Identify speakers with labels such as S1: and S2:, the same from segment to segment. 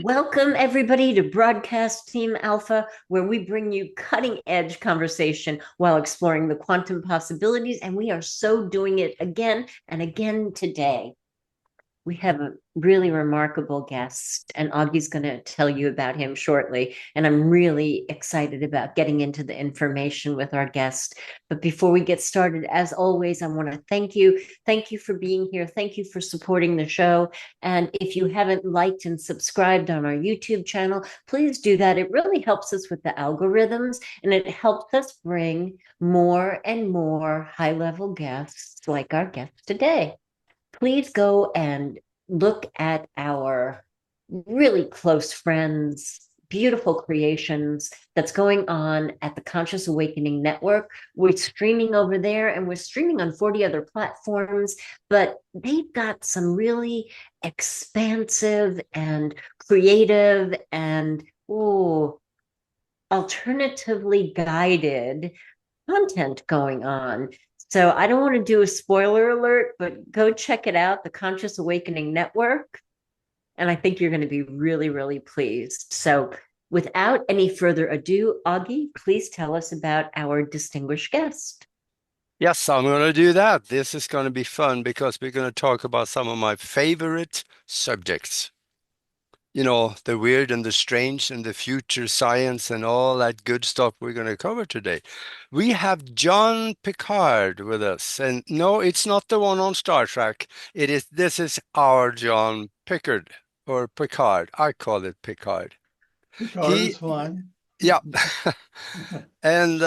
S1: Welcome, everybody, to Broadcast Team Alpha, where we bring you cutting-edge conversation while exploring the quantum possibilities, and we are so doing it again and again today. We have a really remarkable guest, and Augie's going to tell you about him shortly. And I'm really excited about getting into the information with our guest. But before we get started, as always, I want to thank you. Thank you for being here. Thank you for supporting the show. And if you haven't liked and subscribed on our YouTube channel, please do that. It really helps us with the algorithms, and it helps us bring more and more high-level guests like our guest today. Please go and look at our really close friends, beautiful creations that's going on at the Conscious Awakening Network. We're streaming over there, and we're streaming on 40 other platforms, but they've got some really expansive and creative and alternatively guided content going on. So I don't want to do a spoiler alert, but go check it out, the Conscious Awakening Network. And I think you're going to be really, really pleased. So without any further ado, Augie, please tell us about our distinguished guest.
S2: Yes, I'm going to do that. This is going to be fun because we're going to talk about some of my favorite subjects. You know, the weird and the strange and the future science and all that good stuff we're going to cover today. We have John Pickard with us. And no, it's not the one on Star Trek. This is our John Pickard or Pickard. I call it Pickard.
S3: Pickard is fine.
S2: Yeah. And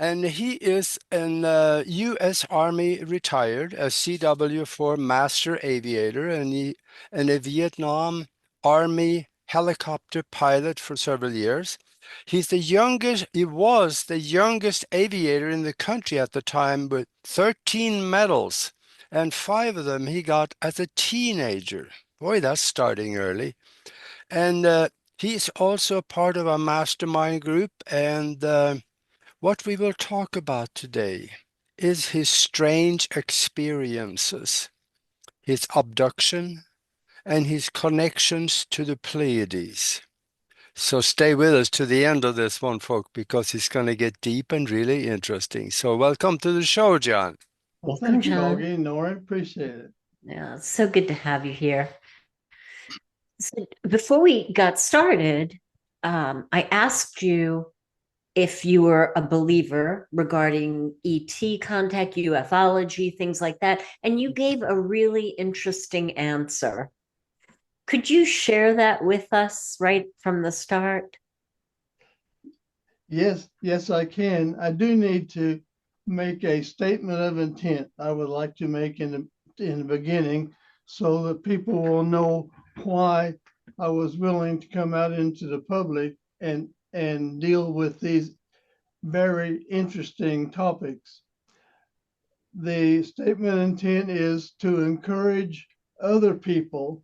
S2: and he is an U.S. Army retired, a CW4 Master Aviator, and a Vietnam Army helicopter pilot for several years. He was the youngest aviator in the country at the time with 13 medals, and 5 of them he got as a teenager. Boy, that's starting early. And he's also part of a mastermind group, and what we will talk about today is his strange experiences, his abduction, and his connections to the Pleiades. So stay with us to the end of this one, folks, because it's going to get deep and really interesting. So welcome to the show, John.
S3: Well, thank you, Augie and Nora. Appreciate it.
S1: Yeah, it's so good to have you here. So before we got started, I asked you if you were a believer regarding ET contact, ufology, things like that, and you gave a really interesting answer. Could you share that with us right from the start?
S3: Yes, I can. I do need to make a statement of intent I would like to make in the beginning so that people will know why I was willing to come out into the public and deal with these very interesting topics. The statement of intent is to encourage other people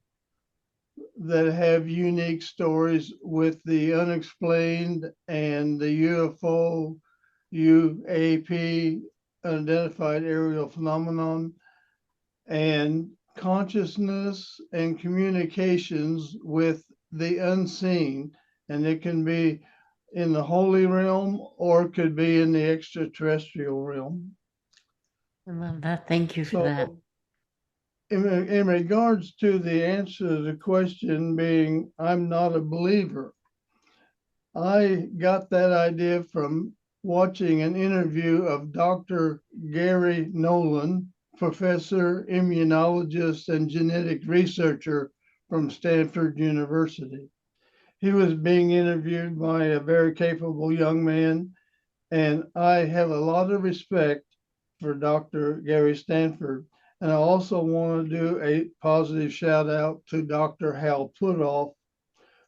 S3: that have unique stories with the unexplained and the UFO, UAP, unidentified aerial phenomenon, and consciousness and communications with the unseen. And it can be in the holy realm or it could be in the extraterrestrial realm.
S1: I love that. Thank you for that.
S3: In regards to the answer to the question being, I'm not a believer, I got that idea from watching an interview of Dr. Gary Nolan, professor, immunologist, and genetic researcher from Stanford University. He was being interviewed by a very capable young man, and I have a lot of respect for Dr. Gary Stanford. And I also want to do a positive shout out to Dr. Hal Puthoff,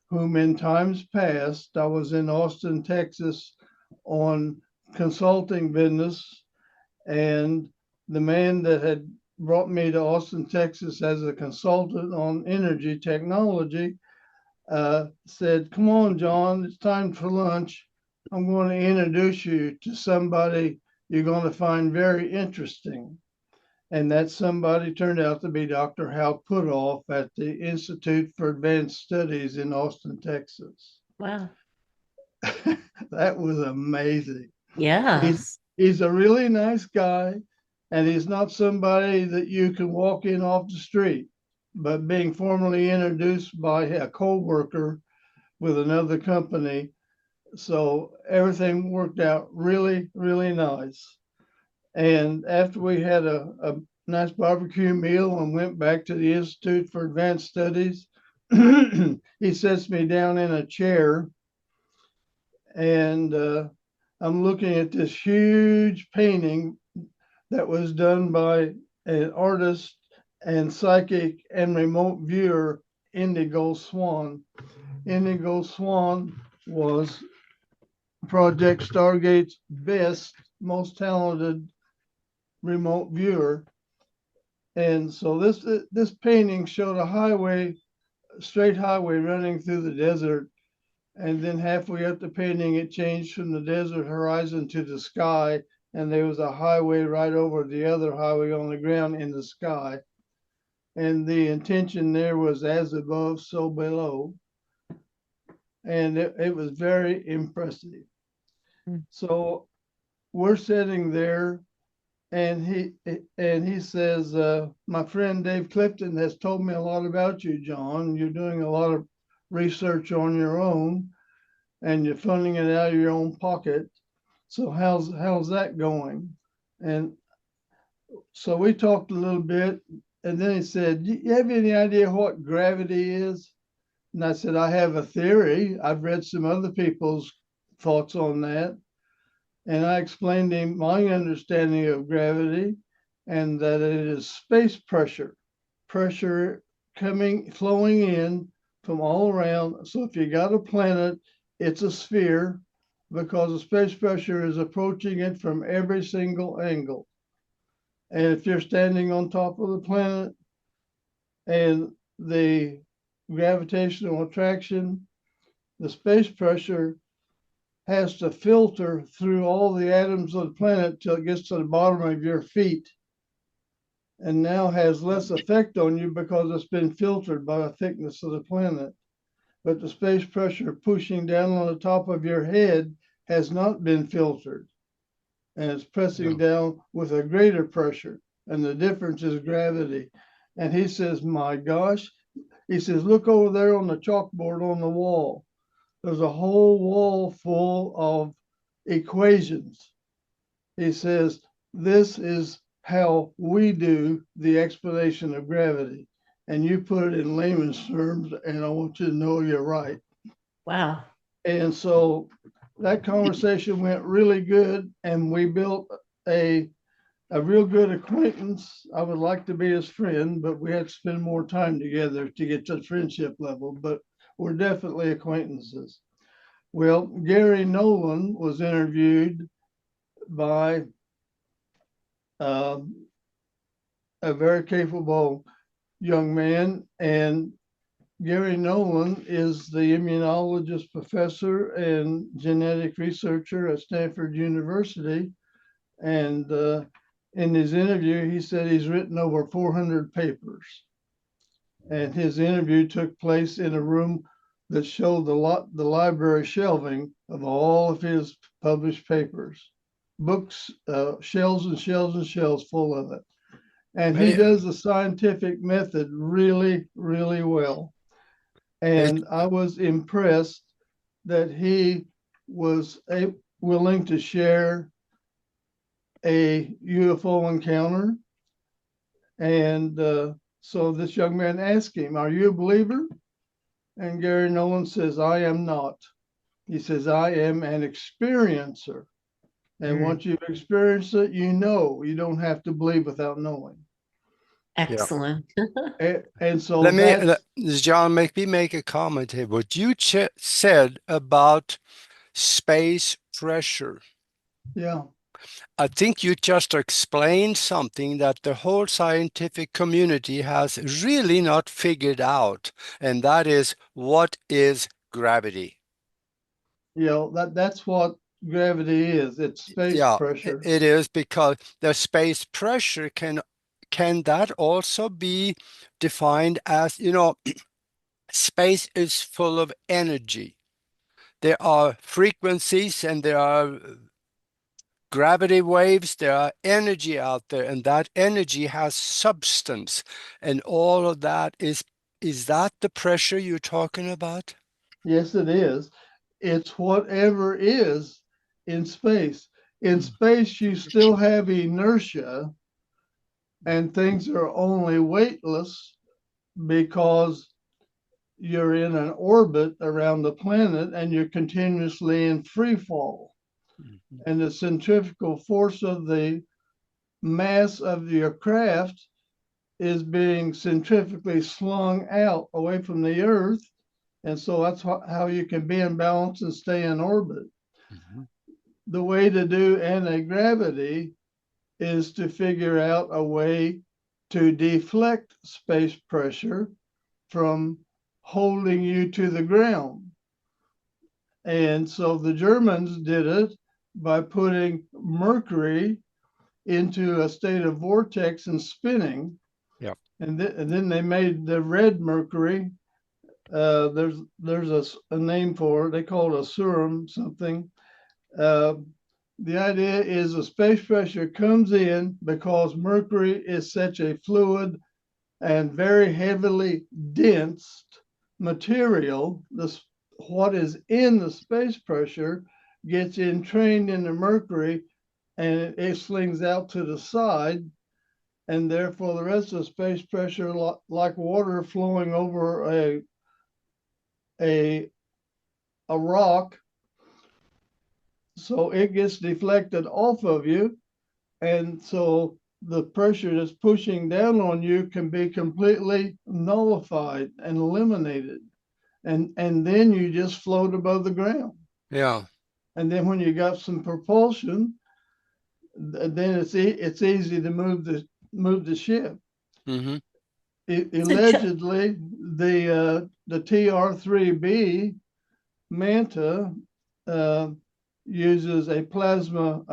S3: whom in times past I was in Austin, Texas on consulting business, and the man that had brought me to Austin, Texas as a consultant on energy technology said, "Come on, John, it's time for lunch. I'm going to introduce you to somebody you're going to find very interesting." And that somebody turned out to be Dr. Hal Puthoff at the Institute for Advanced Studies in Austin, Texas.
S1: Wow.
S3: That was amazing.
S1: Yes.
S3: He's a really nice guy, and he's not somebody that you can walk in off the street, but being formally introduced by a co-worker with another company. So everything worked out really, really nice. And after we had a nice barbecue meal and went back to the Institute for Advanced Studies, he sets me down in a chair, and I'm looking at this huge painting that was done by an artist and psychic and remote viewer, Indigo Swan. Indigo Swan was Project Stargate's best, most talented remote viewer. And so this painting showed a straight highway running through the desert. And then halfway up the painting, it changed from the desert horizon to the sky. And there was a highway right over the other highway on the ground in the sky. And the intention there was as above, so below. And it was very impressive. So we're sitting there, and he says, "My friend Dave Clifton has told me a lot about you, John. You're doing a lot of research on your own, and you're funding it out of your own pocket. So how's that going?" And so we talked a little bit, and then he said, "You have any idea what gravity is?" And I said, "I have a theory. I've read some other people's thoughts on that." And I explained to him my understanding of gravity, and that it is space pressure flowing in from all around. So if you got a planet, it's a sphere, because the space pressure is approaching it from every single angle. And if you're standing on top of the planet, and the gravitational attraction, the space pressure has to filter through all the atoms of the planet till it gets to the bottom of your feet, and now has less effect on you because it's been filtered by the thickness of the planet. But the space pressure pushing down on the top of your head has not been filtered, and it's pressing down with a greater pressure, and the difference is gravity. And he says, "My gosh," he says, "look over there on the chalkboard on the wall. There's a whole wall full of equations." He says, "This is how we do the explanation of gravity. And you put it in layman's terms, and I want you to know you're right."
S1: Wow.
S3: And so that conversation went really good, and we built a real good acquaintance. I would like to be his friend, but we had to spend more time together to get to the friendship level, but we're definitely acquaintances. Well, Gary Nolan was interviewed by a very capable young man, and Gary Nolan is the immunologist professor and genetic researcher at Stanford University. And in his interview, he said he's written over 400 papers. And his interview took place in a room that showed the library shelving of all of his published papers, books, shelves and shelves and shelves full of it. And he does the scientific method really, really well. And I was impressed that he was willing to share a UFO encounter. And so this young man asked him, "Are you a believer?" And Gary Nolan says, "I am not." He says, "I am an experiencer. And once you've experienced it, you know, you don't have to believe without knowing."
S1: Excellent.
S3: And so
S2: Let me,
S3: that's,
S2: John, make a comment here. What you said about space pressure,
S3: yeah.
S2: I think you just explained something that the whole scientific community has really not figured out, and that is what is gravity.
S3: That's what gravity is. It's space
S2: Yeah,
S3: pressure.
S2: it is, because the space pressure can that also be defined as, space is full of energy. There are frequencies and there are gravity waves, there are energy out there, and that energy has substance. And all of that is that the pressure you're talking about?
S3: Yes, it is. It's whatever is in space. In space, you still have inertia and things are only weightless because you're in an orbit around the planet and you're continuously in free fall.
S2: Mhm.
S3: And the centrifugal force of the mass of your craft is being centrifugally slung out away from the Earth. And so that's how you can be in balance and stay in orbit.
S2: Mhm.
S3: The way to do anti-gravity is to figure out a way to deflect space pressure from holding you to the ground. And so the Germans did it by putting mercury into a state of vortex and spinning.
S2: Yeah.
S3: And then they made the red mercury. There's a name for it. They call it a serum something. Uh, the idea is the space pressure comes in because mercury is such a fluid and very heavily dense material. What is in the space pressure gets entrained in the mercury and it slings out to the side. And therefore, the rest of the space pressure, like water flowing over a, a rock, so it gets deflected off of you. And so the pressure that's pushing down on you can be completely nullified and eliminated. And then you just float above the ground.
S2: Yeah.
S3: And then when you got some propulsion, then it's easy to move the ship.
S2: Hmm.
S1: So, Chuck,
S3: Allegedly, the TR3B Manta uh, uses a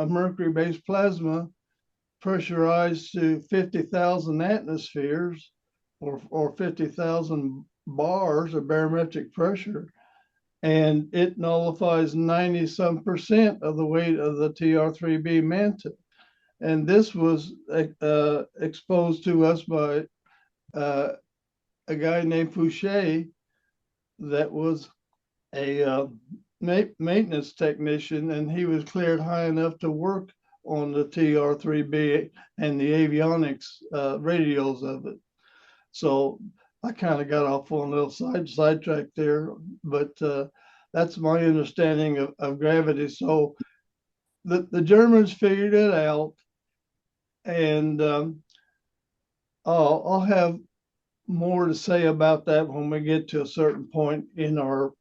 S3: mercury-based plasma pressurized to 50,000 atmospheres or 50,000 bars of barometric pressure, and it nullifies 90 some percent of the weight of the TR3B Manta. And this was exposed to us by uh, a guy named Fouché that was a maintenance technician, and he was cleared high enough to work on the TR3B and the avionics radios of it. So I kind of got off on a little sidetrack there, but that's my understanding of gravity. So the Germans figured it out, and I'll have more to say about that when we get to a certain point in our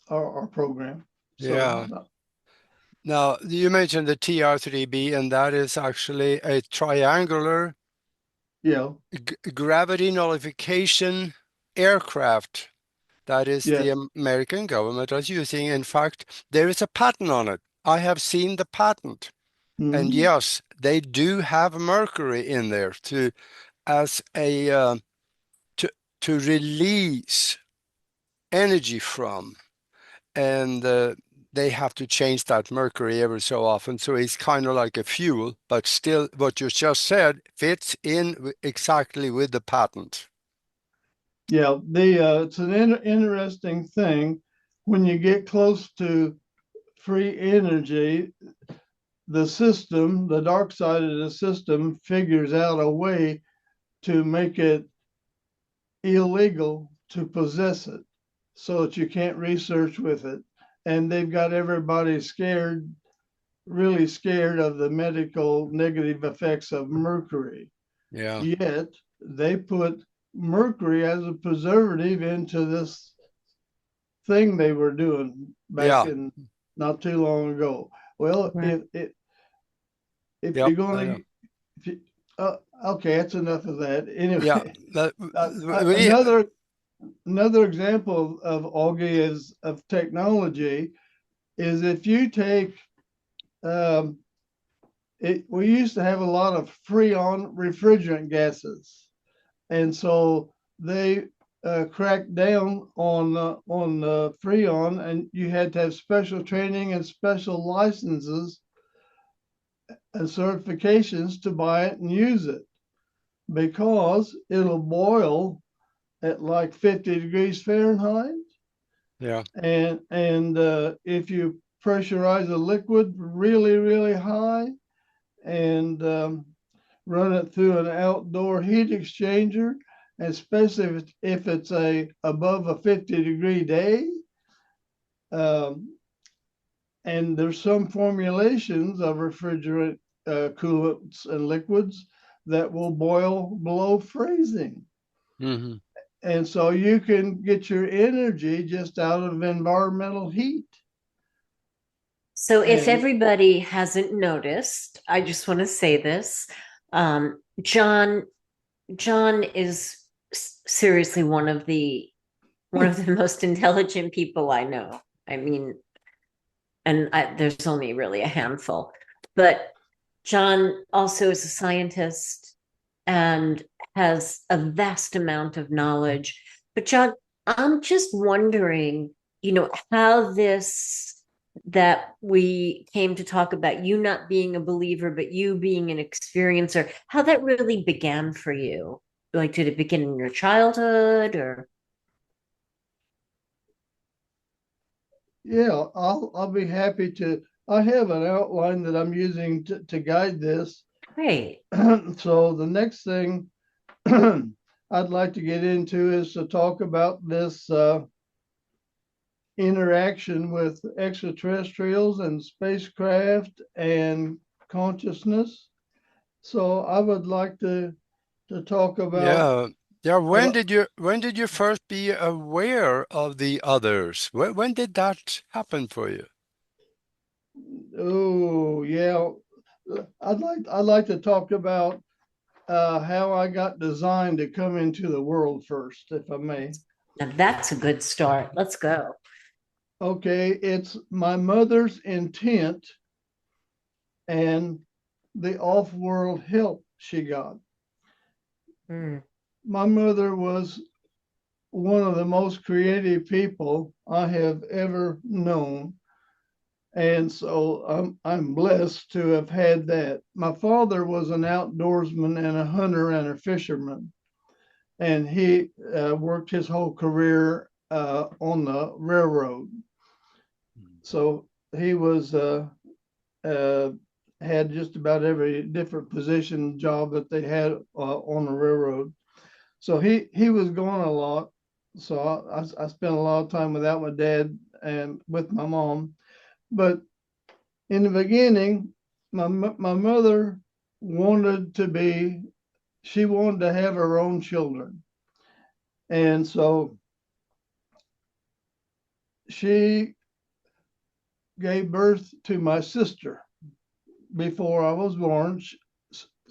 S3: program. So
S2: Yeah. Now, you mentioned the TR3B, and that is actually a triangular
S3: yeah,
S2: gravity nullification aircraft that is the
S3: yes.
S2: American government is using. In fact, there is a patent on it. I have seen the patent. And
S3: Mhm.
S2: yes, they do have mercury in there as a to to release energy from, and they have to change that mercury every so often. So it's kind of like a fuel, but still, what you just said fits in exactly with the patent.
S3: Yeah, it's an interesting thing when you get close to free energy. The dark side of the system, figures out a way to make it illegal to possess it, so that you can't research with it. And they've got everybody scared, really scared of the medical negative effects of mercury.
S2: Yeah.
S3: Yet they put mercury as a preservative into this thing they were doing back
S2: Yeah.
S3: in not too long ago. Well,
S1: Right.
S3: if
S2: Yep.
S3: you're going to, if you, okay, that's enough of that.
S2: Yeah.
S3: Anyway,
S2: We,
S3: another example of Augie is of technology is if you take um, we used to have a lot of freon refrigerant gases, and so they cracked down on freon, and you had to have special training and special licenses and certifications to buy it and use it because it'll boil at like 50 degrees Fahrenheit.
S2: yeah.
S3: And if you pressurize a liquid really, really high and run it through an outdoor heat exchanger, especially if it's above a 50-degree day, um, and there's some formulations of refrigerant coolants and liquids that will boil below freezing.
S2: Hmm.
S3: And so you can get your energy just out of environmental heat.
S1: So if
S3: And
S1: everybody hasn't noticed, I just want to say this. John is seriously one of the most intelligent people I know. I mean, there's only really a handful, but John also is a scientist and has a vast amount of knowledge. But John, I'm just wondering, how this that we came to talk about you not being a believer, but you being an experiencer, how that really began for you. Like, did it begin in your childhood or?
S3: yeah, I'll be happy to. I have an outline that I'm using to guide this.
S1: Great.
S3: So the next thing I'd like to get into is to talk about this interaction with extraterrestrials and spacecraft and consciousness. So I would like to talk about,
S2: Yeah. Yeah.
S3: about
S2: When did you first be aware of the others? When did that happen for you?
S3: oh yeah, I'd like to talk about how I got designed to come into the world first, if I may.
S1: Now that's a good start. Let's go.
S3: Okay, it's my mother's intent and the off-world help she got.
S1: Mm.
S3: My mother was one of the most creative people I have ever known. And so I'm blessed to have had that. My father was an outdoorsman and a hunter and a fisherman, and he worked his whole career on the railroad. So he was uh, had just about every different position job that they had on the railroad. So he was gone a lot. So I spent a lot of time without my dad and with my mom. But in the beginning, my mother wanted to be, she wanted to have her own children. And so she gave birth to my sister before I was born.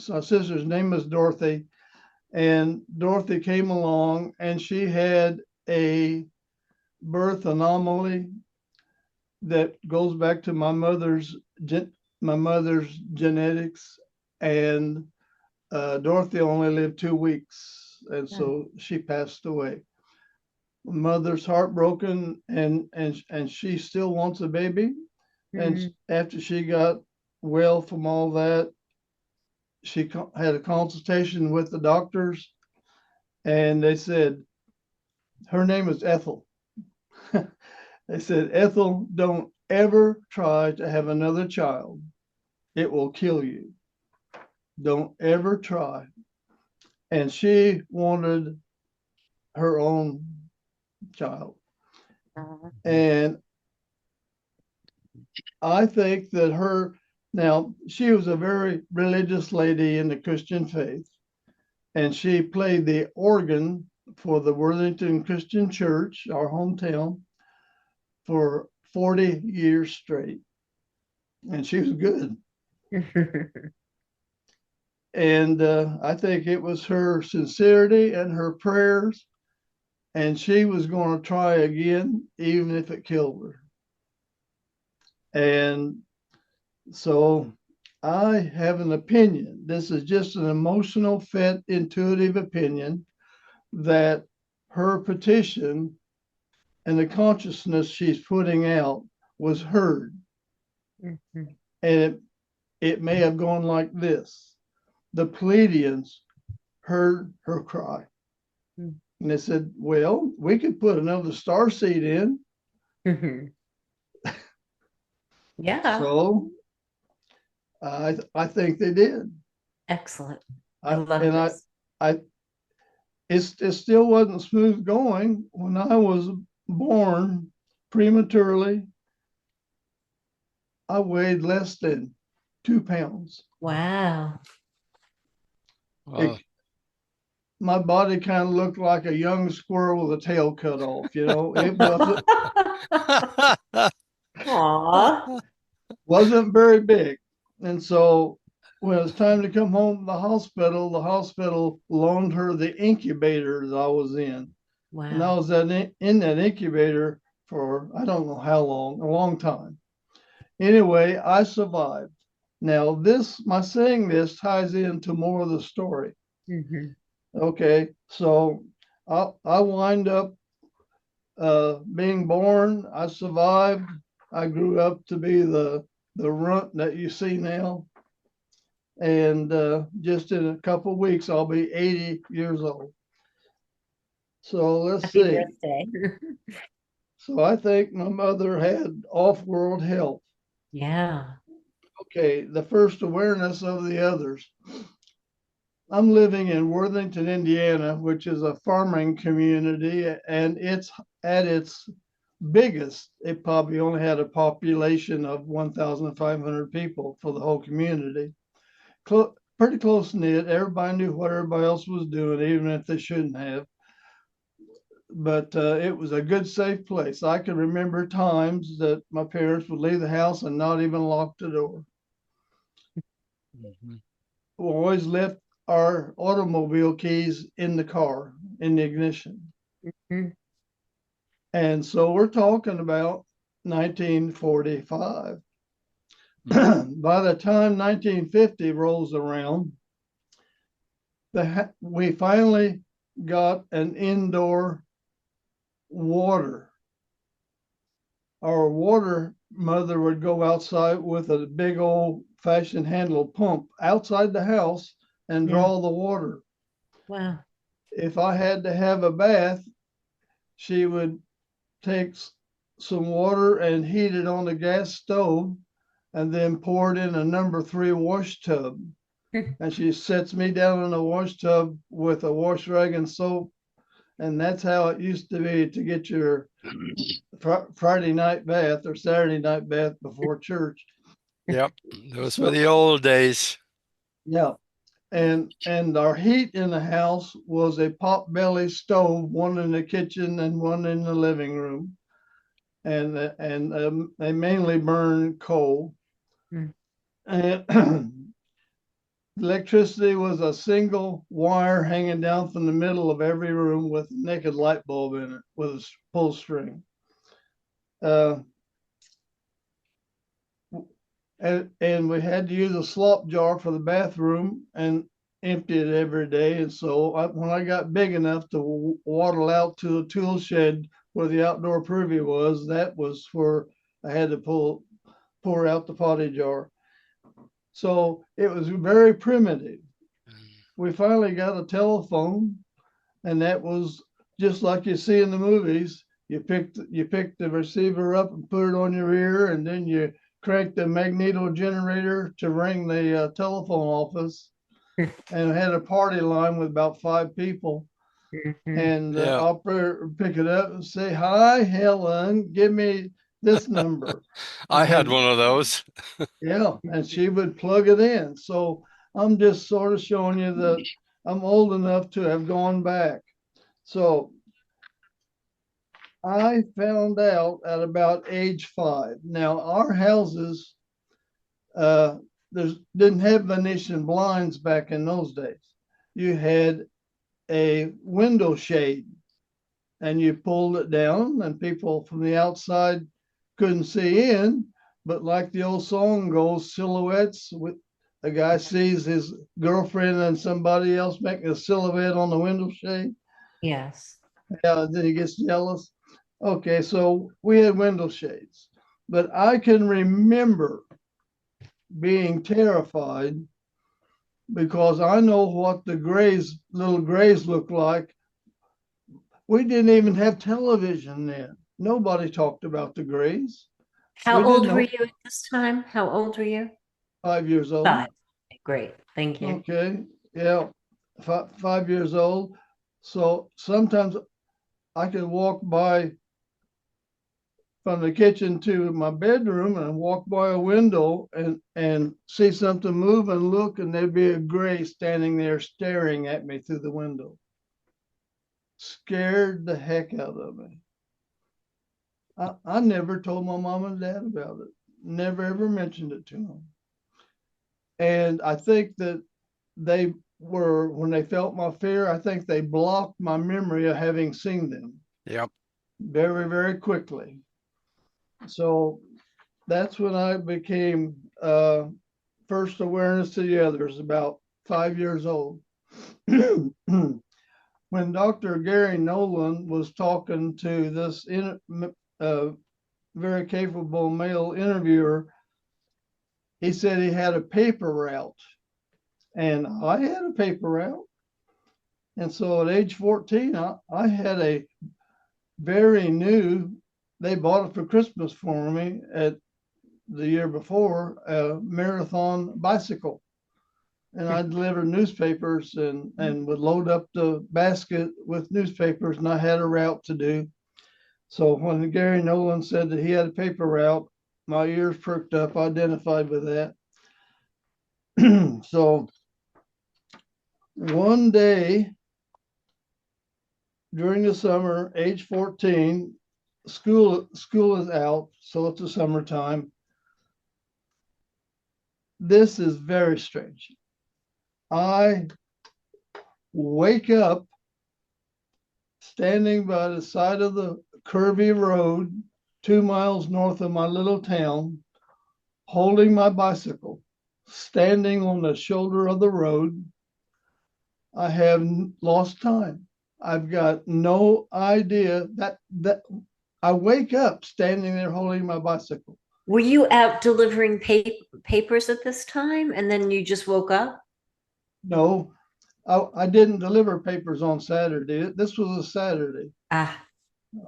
S3: My sister's name was Dorothy. And Dorothy came along and she had a birth anomaly that goes back to my mother's genetics, and Dorothy only lived 2 weeks, and so she passed away. Mother's heartbroken, and she still wants a baby. And
S1: Mm.
S3: after she got well from all that, she had a consultation with the doctors, and they said her name is Ethel. They said, Ethel, don't ever try to have another child. It will kill you. Don't ever try. And she wanted her own child. And I think that now, she was a very religious lady in the Christian faith. and she played the organ for the Worthington Christian Church, our hometown, for 40 years straight. And she was good. And I think it was her sincerity and her prayers, and she was going to try again, even if it killed her. And so I have an opinion. This is just an emotional, fit, intuitive opinion that her petition and the consciousness she's putting out was heard. And it may have gone like this. The Pleiadians heard her cry. And they said, well, we could put another star seed in.
S1: Yeah.
S3: So I think they did.
S1: Excellent. I love this.
S3: It still wasn't smooth going. When I was born prematurely, I weighed less than 2 pounds.
S1: Wow.
S3: My body kind of looked like a young squirrel with a tail cut off, you know. It wasn't wasn't very big. And so when it was time to come home from the hospital loaned her the incubator that I was in.
S1: Wow.
S3: And I was in that incubator for I don't know how long, a long time. Anyway, I survived. Now my saying this ties into more of the story. Okay, so I wind up being born. I survived. I grew up to be the runt that you see now. And just in a couple of weeks, I'll be 80 years old. So let's
S1: Happy
S3: see.
S1: birthday.
S3: So I think my mother had off-world health.
S1: Yeah. Okay,
S3: the first awareness of the others. I'm living in Worthington, Indiana, which is a farming community, and it's at its biggest. It probably only had a population of 1,500 people for the whole community. Pretty close knit. Everybody knew what everybody else was doing, even if they shouldn't have. But it was a good, safe place. I can remember times that my parents would leave the house and not even lock the door. We always left our automobile keys in the car, in the ignition. And so we're talking about 1945. By the time 1950 rolls around, we finally got an indoor water. Our water mother would go outside with a big old fashioned handle pump outside the house and draw the water.
S1: Wow.
S3: If I had to have a bath, she would take some water and heat it on the gas stove and then pour it in a number 3 wash tub. And she sets me down in a wash tub with a wash rag and soap. And that's how it used to be to get your Friday night bath or Saturday night bath before church.
S2: Yep, those were the old days.
S3: Yeah. And our heat in the house was a pot-belly stove, one in the kitchen and one in the living room. And they mainly burn coal. And electricity was a single wire hanging down from the middle of every room with a naked light bulb in it with a pull string. And we had to use a slop jar for the bathroom and empty it every day. And so when I got big enough to waddle out to the tool shed where the outdoor privy was, that was where I had to pour out the potty jar. So it was very primitive. We finally got a telephone, and that was just like you see in the movies. You pick the receiver up and put it on your ear, and then you crank the magneto generator to ring the telephone office. And had a party line with about 5 people. And the operator would pick it up and say, "Hi, Helen, give me this number."
S2: I had one of those.
S3: Yeah, and she would plug it in. So I'm just sort of showing you I'm old enough to have gone back. So I found out at about age 5. Now our houses didn't have Venetian blinds back in those days. You had a window shade and you pulled it down and people from the outside couldn't see in, but like the old song goes, silhouettes with a guy sees his girlfriend and somebody else making a silhouette on the window shade.
S1: Yes.
S3: Yeah, then he gets jealous. Okay, so we had window shades, but I can remember being terrified because I know what the little grays look like. We didn't even have television then. Nobody talked about the grays.
S1: How
S3: We didn't
S1: old were
S3: know.
S1: you at this time? How old were you?
S3: 5 years old.
S1: 5. Great. Thank you.
S3: Okay, yeah, 5 years old. So sometimes I could walk by from the kitchen to my bedroom and walk by a window and see something move and look, and there'd be a gray standing there staring at me through the window. Scared the heck out of me. I never told my mom and dad about it. Never ever mentioned it to them. And I think that when they felt my fear, I think they blocked my memory of having seen them.
S2: Yep.
S3: Very, very quickly. So that's when I became first awareness to the others, about 5 years old. When Dr. Gary Nolan was talking to this very capable male interviewer, he said he had a paper route. And I had a paper route. And so at age 14, I had a very new, they bought it for Christmas for me at the year before, a marathon bicycle. And I delivered newspapers and would load up the basket with newspapers, and I had a route to do. So when Gary Nolan said that he had a paper route, my ears perked up, identified with that. So one day during the summer, age 14, school is out, so it's the summertime. This is very strange. I wake up standing by the side of the curvy road 2 miles north of my little town, holding my bicycle, standing on the shoulder of the road. I have lost time. I've got no idea that I wake up standing there holding my bicycle.
S1: Were you out delivering papers at this time and then you just woke up?
S3: No, I didn't deliver papers on Saturday. This was a Saturday.
S1: Ah.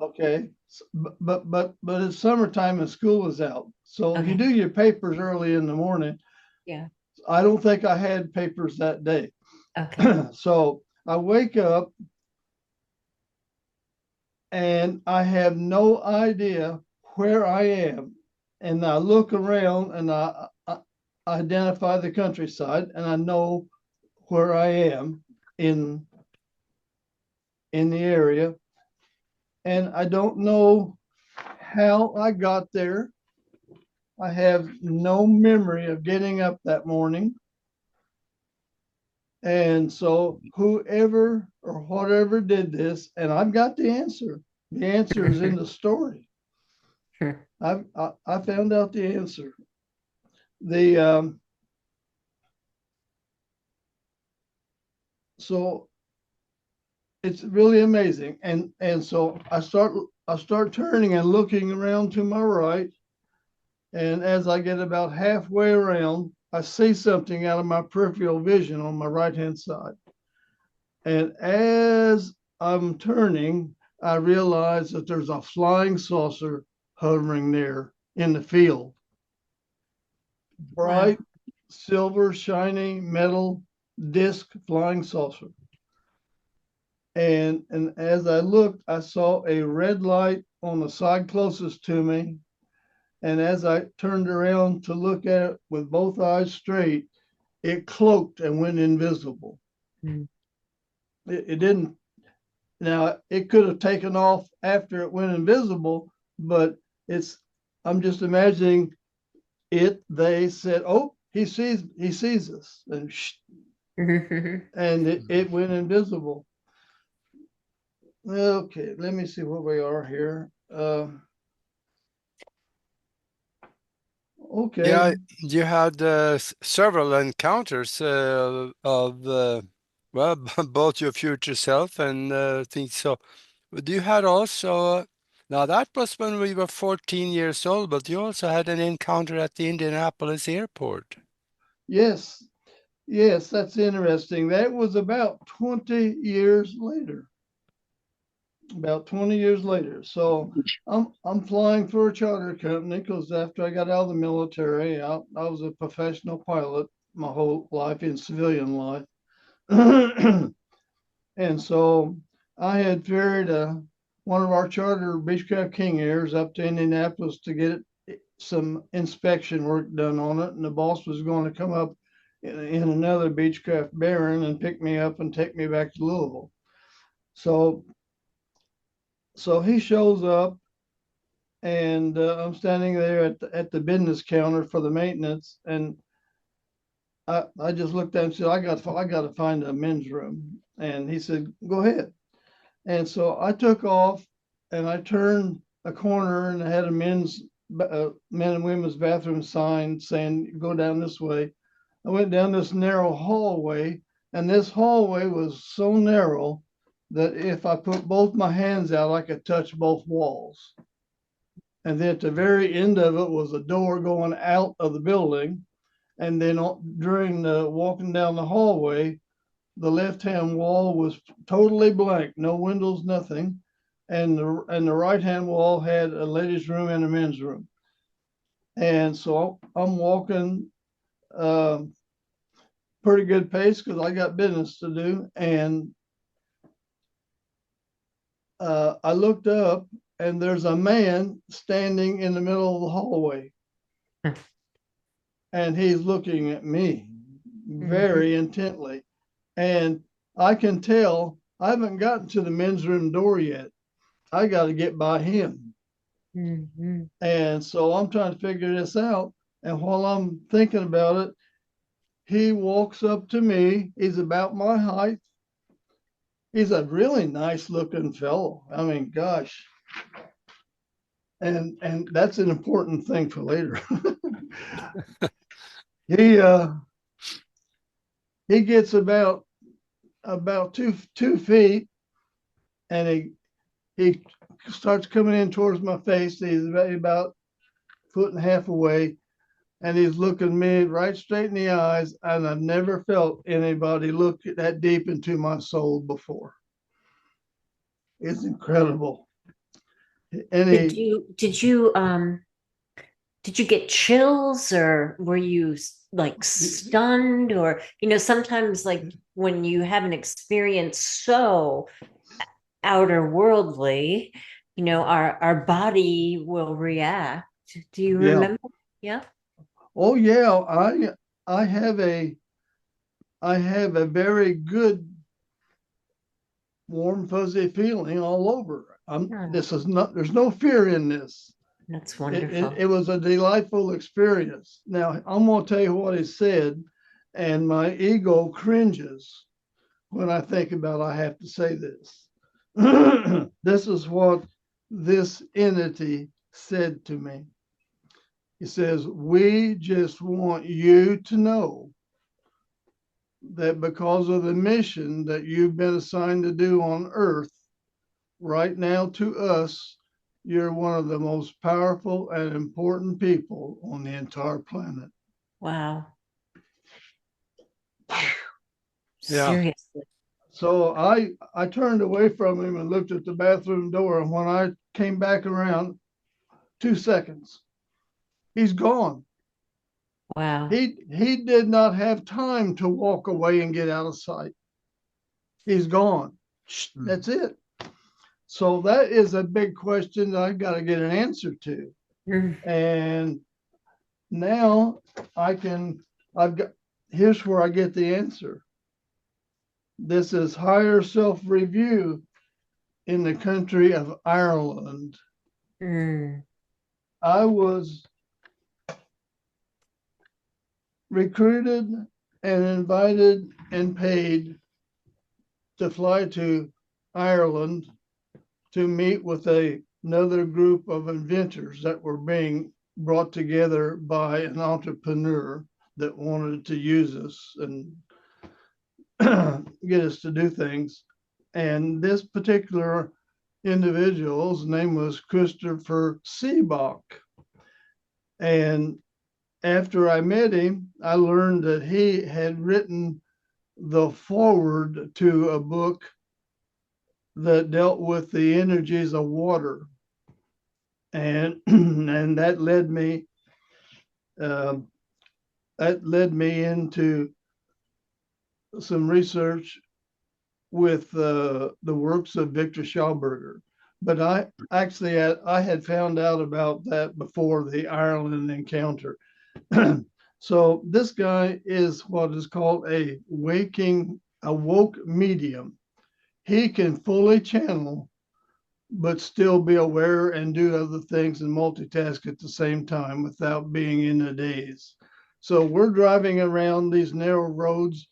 S3: Okay. But it's summertime and school is out. So
S1: Okay.
S3: you do your papers early in the morning.
S1: Yeah.
S3: I don't think I had papers that day.
S1: Okay.
S3: So I wake up and I have no idea where I am. And I look around and I identify the countryside and I know where I am in the area. And I don't know how I got there. I have no memory of getting up that morning. And so whoever or whatever did this, and I've got the answer. The answer is in the story.
S1: Sure.
S3: I found out the answer. So it's really amazing. And so I start turning and looking around to my right. And as I get about halfway around, I see something out of my peripheral vision on my right-hand side. And as I'm turning, I realize that there's a flying saucer hovering there in the field. Bright, wow. Silver, shiny, metal disc flying saucer. And as I looked, I saw a red light on the side closest to me. And as I turned around to look at it with both eyes straight, it cloaked and went invisible.
S1: Mm.
S3: It didn't. Now it could have taken off after it went invisible, but I'm just imagining they said, "Oh, he sees us," and and it went invisible. Okay, let me see where we are here. Okay.
S2: Yeah, you had several encounters of well, both your future self and things. So, but you had also now that was when we were 14 years old, but you also had an encounter at the Indianapolis airport.
S3: Yes, yes, that's interesting. That was about 20 years later. About 20 years later. So I'm flying for a charter company because after I got out of the military, I was a professional pilot my whole life in civilian life. And so I had ferried one of our charter Beechcraft King Airs up to Indianapolis to get some inspection work done on it. And the boss was going to come up in another Beechcraft Baron and pick me up and take me back to Louisville. So he shows up, and I'm standing there at the business counter for the maintenance, and I just looked at him and said, I got to find a men's room. And he said, go ahead. And so I took off, and I turned a corner, and I had a men and women's bathroom sign saying, go down this way. I went down this narrow hallway, and this hallway was so narrow that if I put both my hands out, I could touch both walls. And then at the very end of it was a door going out of the building. And then during the walking down the hallway, the left-hand wall was totally blank, no windows, nothing. And the right-hand wall had a ladies' room and a men's room. And so I'm walking pretty good pace because I got business to do. And I looked up, and there's a man standing in the middle of the hallway. And he's looking at me very intently. And I can tell I haven't gotten to the men's room door yet. I got to get by him. And so I'm trying to figure this out. And while I'm thinking about it, he walks up to me. He's about my height. He's a really nice looking fellow. I mean, gosh. And that's an important thing for later. He gets about 2 feet, and he starts coming in towards my face. He's about a foot and a half away, and he's looking me right straight in the eyes. And I've never felt anybody look that deep into my soul before. It's incredible. And
S1: did you get chills, or were you like stunned? Or, sometimes like when you have an experience so outer worldly, our body will react. Do you remember? Yeah.
S3: Oh yeah, I have a very good warm fuzzy feeling all over. There's no fear in this.
S1: That's wonderful.
S3: It was a delightful experience. Now I'm going to tell you what he said, and my ego cringes when I think about I have to say this. This is what this entity said to me. He says, we just want you to know that because of the mission that you've been assigned to do on Earth, right now to us, you're one of the most powerful and important people on the entire planet.
S1: Wow.
S2: Yeah.
S1: Seriously.
S3: So I turned away from him and looked at the bathroom door. And when I came back around, 2 seconds, he's gone.
S1: Wow.
S3: He did not have time to walk away and get out of sight. He's gone. That's it. So that is a big question that I've got to get an answer to. And now here's where I get the answer. This is Higher Self Review in the country of Ireland.
S1: Mm.
S3: I was recruited and invited and paid to fly to Ireland to meet with another group of inventors that were being brought together by an entrepreneur that wanted to use us and get us to do things. And this particular individual's name was Christopher Seebach. And after I met him, I learned that he had written the foreword to a book that dealt with the energies of water. And and that led me into some research with the works of Victor Schauberger. But I had found out about that before the Ireland encounter. So this guy is what is called a woke medium. He can fully channel, but still be aware and do other things and multitask at the same time without being in a daze. So we're driving around these narrow roads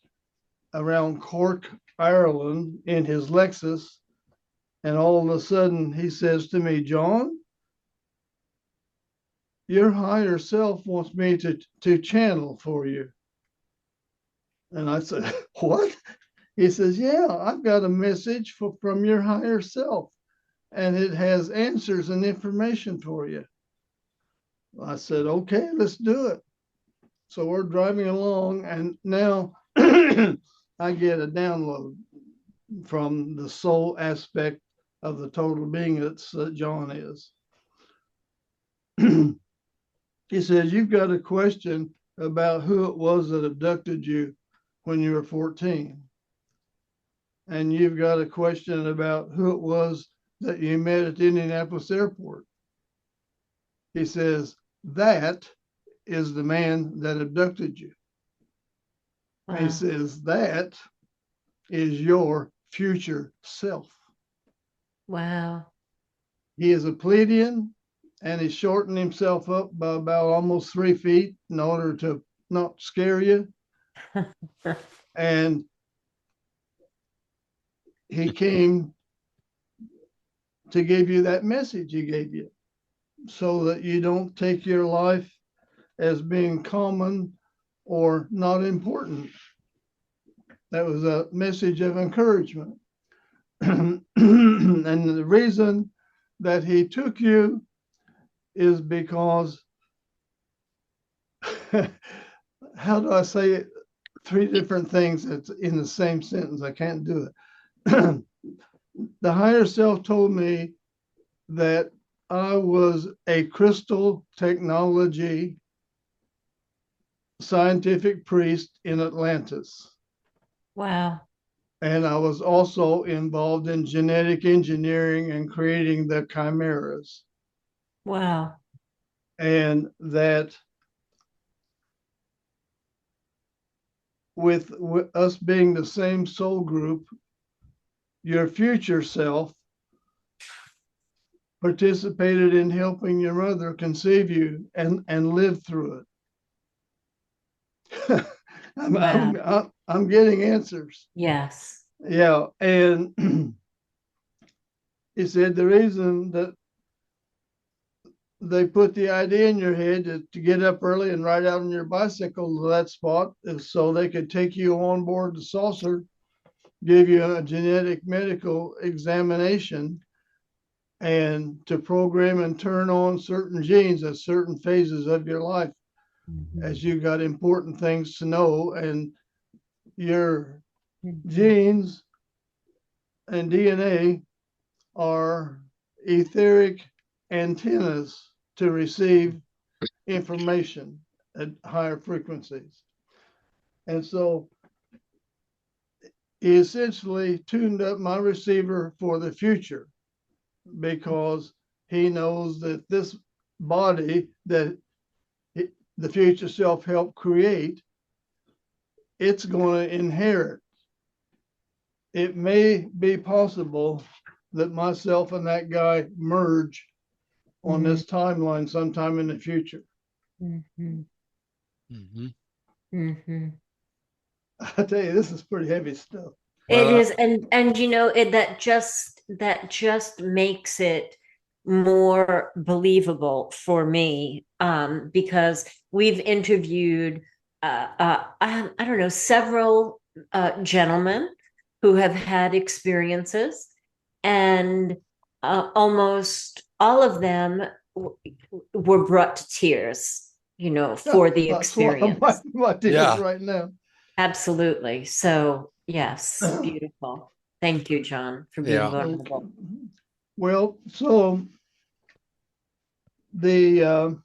S3: around Cork, Ireland in his Lexus. And all of a sudden he says to me, John, your higher self wants me to channel for you. And I said, what? He says, yeah, I've got a message from your higher self, and it has answers and information for you. I said, okay, let's do it. So we're driving along, and now I get a download from the soul aspect of the total being that John is. He says, you've got a question about who it was that abducted you when you were 14. And you've got a question about who it was that you met at the Indianapolis airport. He says, that is the man that abducted you. Wow. He says, that is your future self.
S1: Wow.
S3: He is a Pleiadian, and he shortened himself up by about almost 3 feet in order to not scare you. And he came to give you that message he gave you so that you don't take your life as being common or not important. That was a message of encouragement. And the reason that he took you is because, how do I say it? 3 different things that's in the same sentence. I can't do it. The higher self told me that I was a crystal technology scientific priest in Atlantis.
S1: Wow.
S3: And I was also involved in genetic engineering and creating the chimeras.
S1: Wow.
S3: And that with us being the same soul group, your future self participated in helping your mother conceive you and live through it. I'm getting answers.
S1: Yes.
S3: Yeah. And he said the reason that they put the idea in your head to get up early and ride out on your bicycle to that spot is so they could take you on board the saucer, give you a genetic medical examination, and to program and turn on certain genes at certain phases of your life, as you got important things to know. And your genes and DNA are etheric antennas to receive information at higher frequencies. And so he essentially tuned up my receiver for the future, because he knows that this body that the future self helped create, it's going to inherit it may be possible that myself and that guy merge on this timeline sometime in the future.
S1: Mhm.
S2: Mhm.
S1: Mhm.
S3: I tell you, this is pretty heavy stuff.
S1: It
S2: Well,
S1: is, and you know that just makes it more believable for me, because we've interviewed I don't know, several gentlemen who have had experiences, and almost all of them were brought to tears, you know, for the
S3: That's why I'm
S1: experience.
S3: wiping my tears
S2: yeah,
S3: right now.
S1: Absolutely. So, yes, beautiful. Thank you, John, for being
S2: yeah,
S1: vulnerable.
S3: Well, so the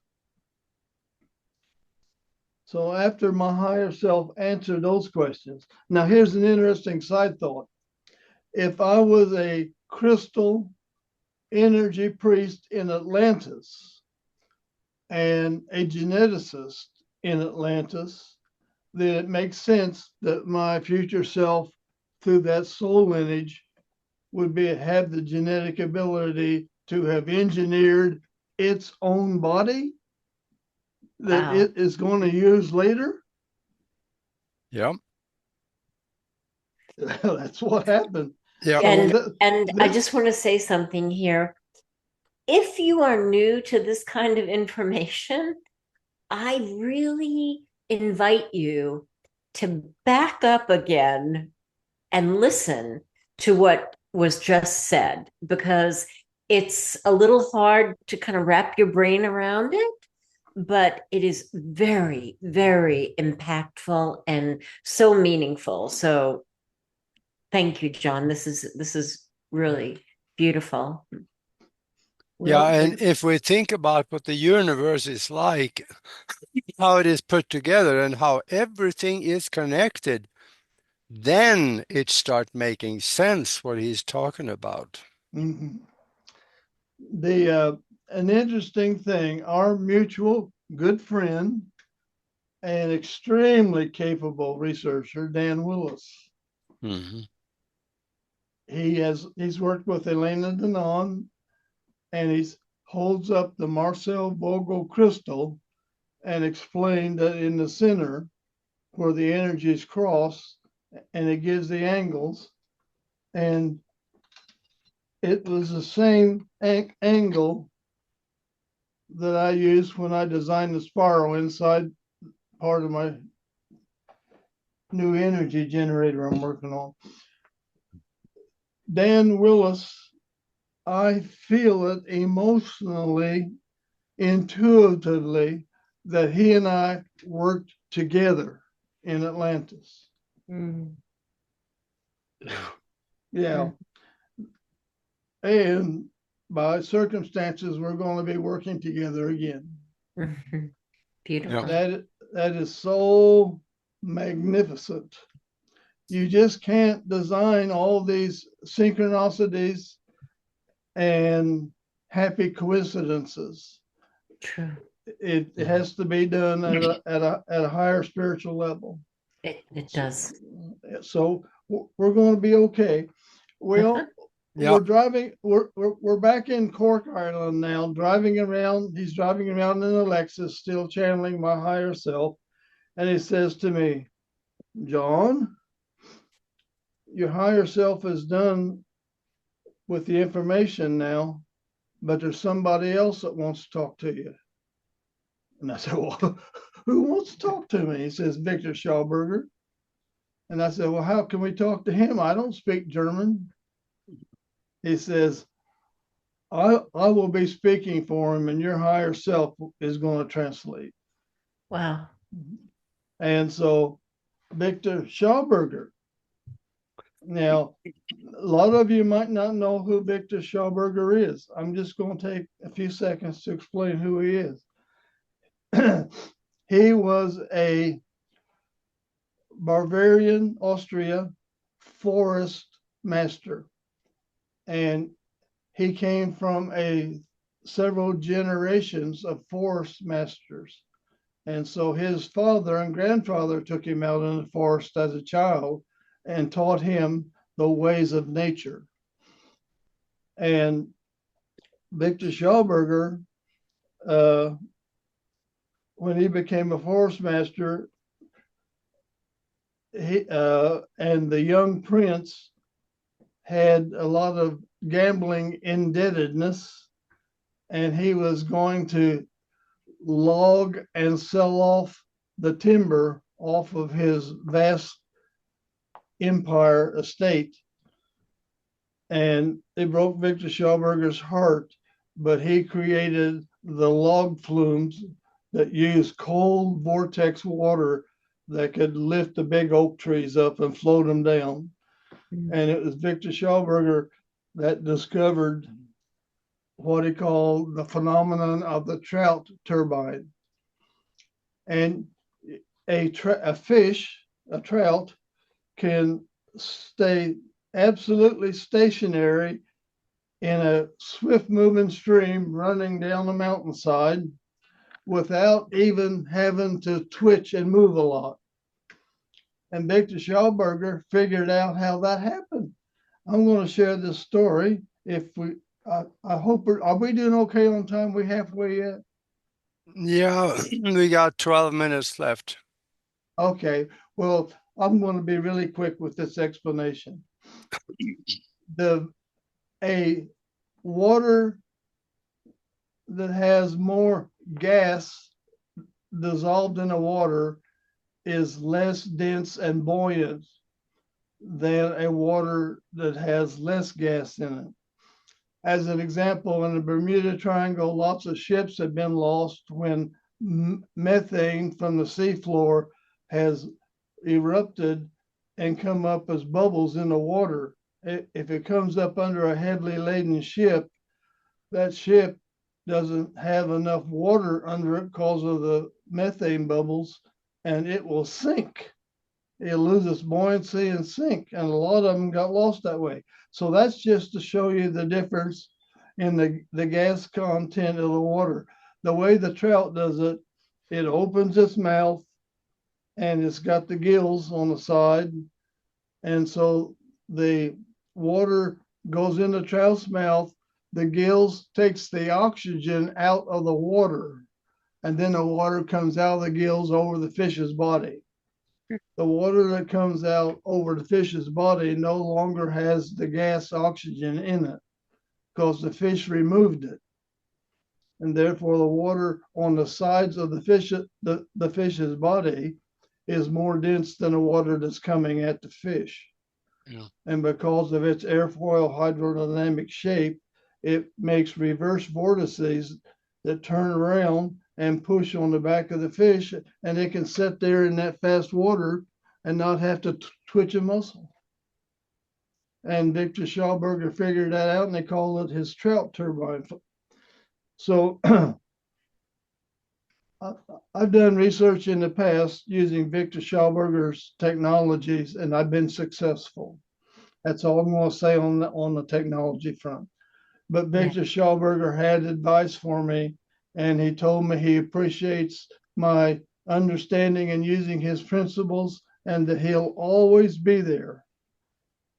S3: so after my higher self answered those questions, now here's an interesting side thought. If I was a crystal energy priest in Atlantis and a geneticist in Atlantis, then it makes sense that my future self, through that soul lineage, would have the genetic ability to have engineered its own body that
S1: Wow.
S3: it is going to use later.
S2: yeah,
S3: That's what happened.
S2: yeah,
S3: So
S1: And I just want to say something here. If you are new to this kind of information, I really invite you to back up again and listen to what was just said, because it's a little hard to kind of wrap your brain around it, but it is very, very impactful and so meaningful. So thank you, John. This is really beautiful.
S2: yeah.
S3: well,
S2: And if we think about what the universe is like, how it is put together, and how everything is connected, then it starts making sense what he's talking about.
S3: mhm. The an interesting thing, our mutual good friend and extremely capable researcher, Dan Willis.
S2: Hmm.
S3: He's worked with Elena Denon, and he holds up the Marcel Vogel crystal and explained that in the center where the energies cross, and it gives the angles, and it was the same angle that I used when I designed the spiral inside part of my new energy generator I'm working on. Dan Willis, I feel it emotionally, intuitively, that he and I worked together in Atlantis.
S1: Mm.
S3: Yeah. And by circumstances, we're going to be working together again.
S1: Mhm.
S2: Yeah,
S1: Beautiful.
S3: That is so magnificent. You just can't design all these synchronicities and happy coincidences.
S1: True.
S3: It has to be done at a higher spiritual level.
S1: It does.
S3: So we're going to be okay. Well,
S2: yeah,
S3: we're back in Cork Island now, driving around. He's driving around in a Lexus, still channeling my higher self. And he says to me, John, your higher self is done with the information now, but there's somebody else that wants to talk to you. And I said, well, who wants to talk to me? He says, Victor Schauberger. And I said, well, how can we talk to him? I don't speak German. He says, I will be speaking for him, and your higher self is going to translate.
S1: Wow.
S3: And so Victor Schauberger. Now, a lot of you might not know who Victor Schauberger is. I'm just going to take a few seconds to explain who he is. He was a Bavarian, Austria forest master, and he came from several generations of forest masters. And so his father and grandfather took him out in the forest as a child and taught him the ways of nature. And Victor Schauberger, when he became a forest master, and the young prince had a lot of gambling indebtedness, and he was going to log and sell off the timber off of his vast empire estate. And it broke Victor Schauberger's heart, but he created the log flumes that use cold vortex water that could lift the big oak trees up and float them down. And it was Victor Schauberger that discovered what he called the phenomenon of the trout turbine. And a trout, can stay absolutely stationary in a swift moving stream running down a mountainside without even having to twitch and move a lot. And Victor Schauberger figured out how that happened. I'm going to share this story. I hope, are we doing okay on time? We halfway yet?
S2: Yeah, we got 12 minutes left.
S3: Okay, well, I'm going to be really quick with this explanation. A water that has more gas dissolved in a water is less dense and buoyant than a water that has less gas in it. As an example, in the Bermuda Triangle, lots of ships have been lost when methane from the seafloor has erupted and come up as bubbles in the water. If it comes up under a heavily laden ship, that ship doesn't have enough water under it because of the methane bubbles, and it will sink. It'll lose its buoyancy and sink, and a lot of them got lost that way. So that's just to show you the difference in the gas content of the water. The way the trout does it, it opens its mouth, and it's got the gills on the side, and so the water goes in the trout's mouth. The gills takes the oxygen out of the water, and then the water comes out of the gills over the fish's body. The water that comes out over the fish's body no longer has the gas oxygen in it because the fish removed it. And therefore the water on the sides of the fish's body is more dense than the water that's coming at the fish.
S2: Yeah.
S3: And because of its airfoil hydrodynamic shape, it makes reverse vortices that turn around and push on the back of the fish, and it can sit there in that fast water and not have to twitch a muscle. And Victor Schauberger figured that out, and they call it his trout turbine. So I've done research in the past using Victor Schauberger's technologies, and I've been successful. That's all I'm going to say on the technology front. But Victor Schauberger had advice for me, and he told me he appreciates my understanding and using his principles, and that he'll always be there.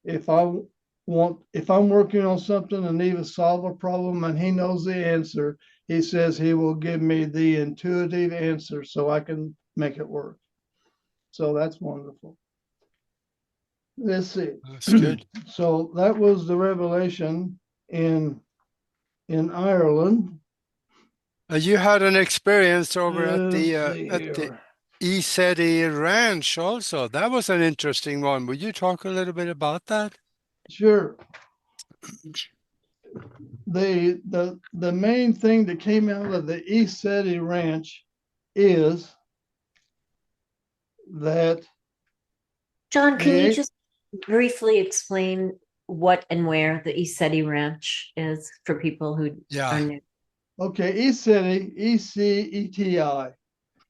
S3: If I'm working on something and need to solve a problem and he knows the answer, he says he will give me the intuitive answer so I can make it work. So that's wonderful. Let's see.
S2: That's good.
S3: So that was the revelation in Ireland.
S2: You had an experience over at the ECETI Ranch also. That was an interesting one. Would you talk a little bit about that?
S3: Sure. The main thing that came out of the ECETI Ranch is that
S1: John, can you just briefly explain what and where the ECETI Ranch is for people who are new?
S3: Okay, ECETI, ECETI,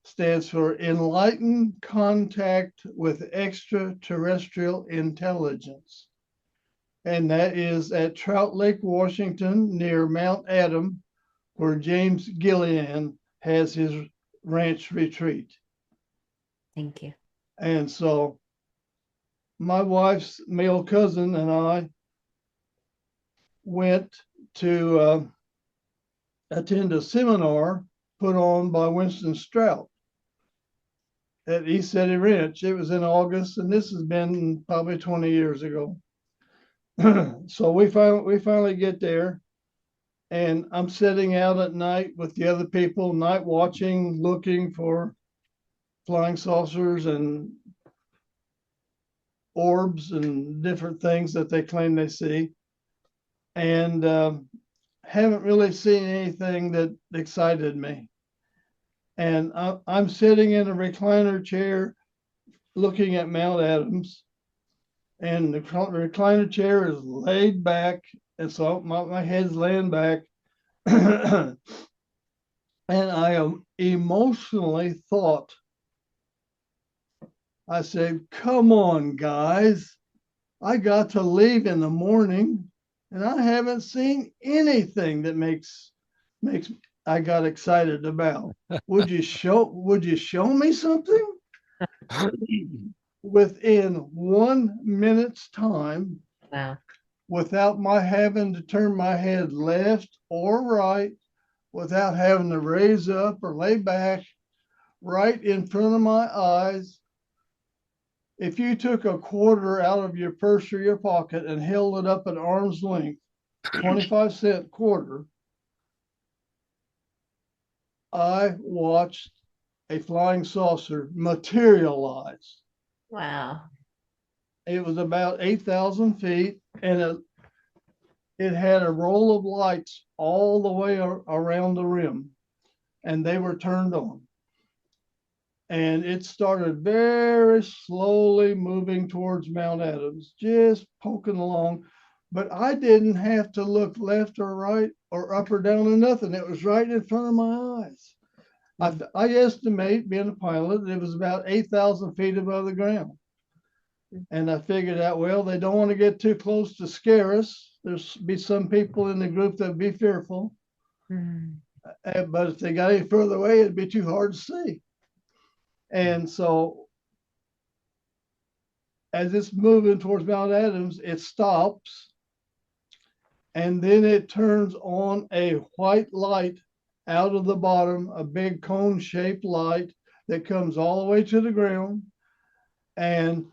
S3: stands for Enlightened Contact with Extraterrestrial Intelligence. And that is at Trout Lake, Washington, near Mount Adam, where James Gillian has his ranch retreat.
S1: Thank you.
S3: And so my wife's male cousin and I went to attend a seminar put on by Winston Strout at ECETI Ranch. It was in August, and this has been probably 20 years ago. So we finally get there, and I'm sitting out at night with the other people, night watching, looking for flying saucers and orbs and different things that they claim they see, and haven't really seen anything that excited me. And I'm sitting in a recliner chair looking at Mount Adams, and the recliner chair is laid back, and so my head's laying back. And I emotionally thought, I said, come on, guys. I got to leave in the morning, and I haven't seen anything that makes I got excited about. Would you show me something? Within 1 minute's time,
S1: Wow.
S3: without my having to turn my head left or right, without having to raise up or lay back, right in front of my eyes. If you took a quarter out of your purse or your pocket and held it up at arm's length, 25-cent quarter, I watched a flying saucer materialize.
S1: Wow.
S3: It was about 8,000 feet, and it had a roll of lights all the way around the rim, and they were turned on. And it started very slowly moving towards Mount Adams, just poking along. But I didn't have to look left or right or up or down or nothing. It was right in front of my eyes. I estimate, being a pilot, it was about 8,000 feet above the ground. And I figured out, well, they don't want to get too close to scare us. There's be some people in the group that would be fearful. But if they got any further away, it'd be too hard to see. And so as it's moving towards Mount Adams, it stops, and then it turns on a white light out of the bottom, a big cone-shaped light that comes all the way to the ground. And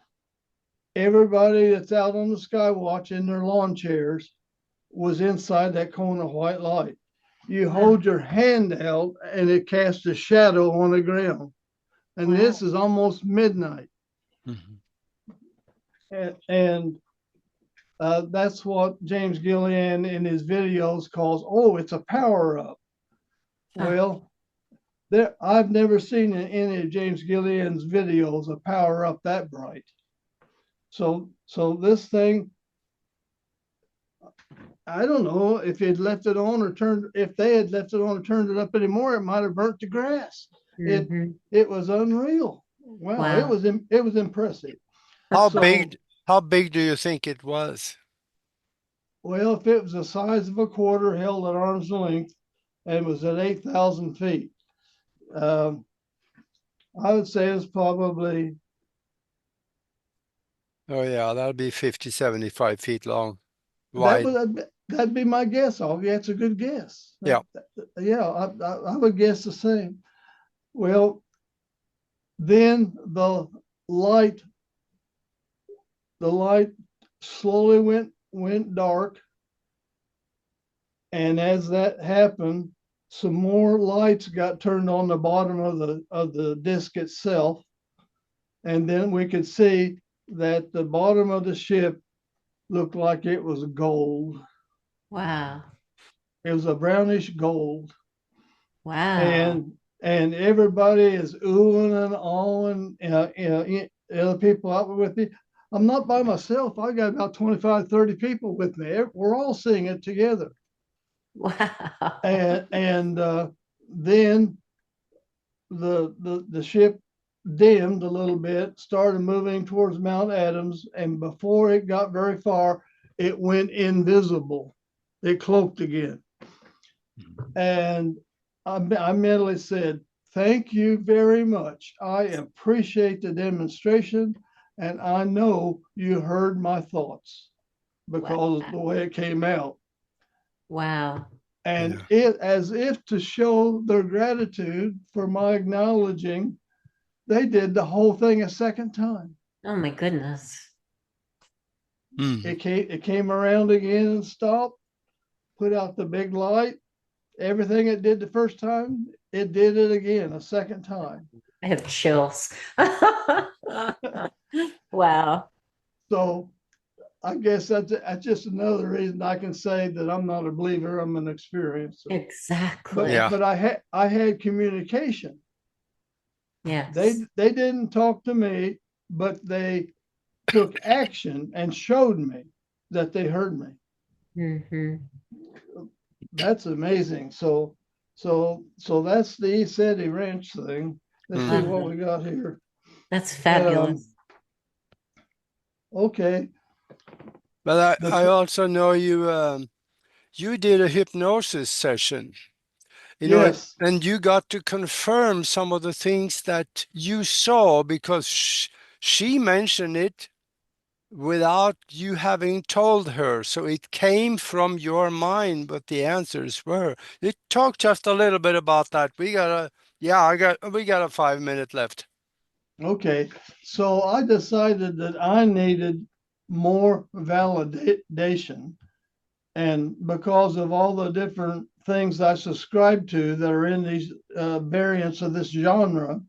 S3: everybody that's out on the Skywatch in their lawn chairs was inside that cone of white light. You hold your hand out, and it casts a shadow on the ground. And this is almost midnight. And that's what James Gillian in his videos calls, oh, it's a power up. Well, I've never seen in any of James Gillian's videos a power up that bright. So this thing, I don't know if they'd left it on or if they had left it on or turned it up anymore, it might have burnt the grass. It was unreal. Wow. It was impressive.
S2: How big do you think it was?
S3: Well, if it was the size of a quarter held at arm's length and was at 8,000 feet, I would say it's probably.
S2: Oh yeah, that'll be 50, 75 feet long. Wide.
S3: That'd be my guess. That's a good guess.
S2: Yeah.
S3: I would guess the same. Well, then the light slowly went dark, and as that happened, some more lights got turned on the bottom of the disc itself, and then we could see that the bottom of the ship looked like it was gold.
S1: Wow.
S3: It was a brownish gold.
S1: Wow.
S3: And everybody is oohing and awing. Other people out with me. I'm not by myself. I got about 25, 30 people with me. We're all seeing it together.
S1: Wow.
S3: And then the ship dimmed a little bit, started moving towards Mount Adams, and before it got very far, it went invisible. It cloaked again. And I mentally said, thank you very much. I appreciate the demonstration. and I know you heard my thoughts because of the way it came out.
S1: Wow.
S3: And it, as if to show their gratitude for my acknowledging, they did the whole thing a second time.
S1: Oh my goodness.
S3: It came around again and stopped, put out the big light. Everything it did the first time, it did it again a second time.
S1: I have chills. Wow.
S3: So I guess that's just another reason I can say that I'm not a believer, I'm an experiencer.
S1: Exactly.
S3: But I had communication.
S1: Yes.
S3: They didn't talk to me, but they took action and showed me that they heard me.
S1: Mm-hmm.
S3: That's amazing. So that's the ECETI Ranch thing. Let's see what we got here.
S1: That's fabulous.
S3: Okay.
S2: But I also know you did a hypnosis session, you know,
S3: Yes.
S2: and you got to confirm some of the things that you saw because she mentioned it without you having told her. So it came from your mind, but the answers were. You talk just a little bit about that. We got a 5 minute left.
S3: Okay. So I decided that I needed more validation. And because of all the different things I subscribe to that are in these variants of this genre,